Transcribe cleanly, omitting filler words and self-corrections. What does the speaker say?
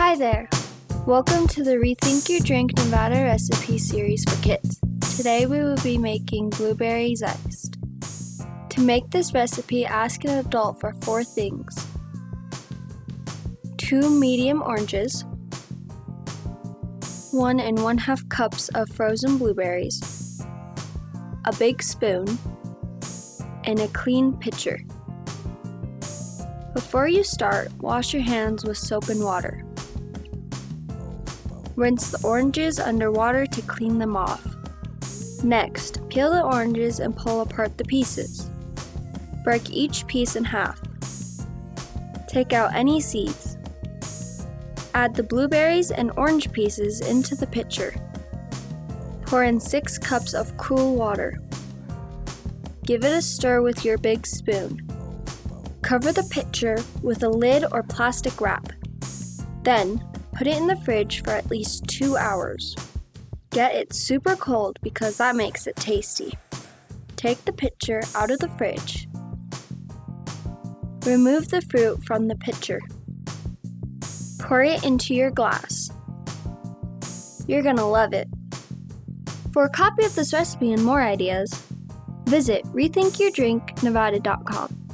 Hi there! Welcome to the Rethink Your Drink Nevada recipe series for kids. Today we will be making blueberry zest. To make this recipe, ask an adult for 4 things: 2 medium oranges, 1 1/2 cups of frozen blueberries, a big spoon, and a clean pitcher. Before you start, wash your hands with soap and water. Rinse the oranges under water to clean them off. Next, peel the oranges and pull apart the pieces. Break each piece in half. Take out any seeds. Add the blueberries and orange pieces into the pitcher. Pour in 6 cups of cool water. Give it a stir with your big spoon. Cover the pitcher with a lid or plastic wrap. Then, put it in the fridge for at least 2 hours. Get it super cold because that makes it tasty. Take the pitcher out of the fridge. Remove the fruit from the pitcher. Pour it into your glass. You're gonna love it. For a copy of this recipe and more ideas, visit rethinkyourdrinknevada.com.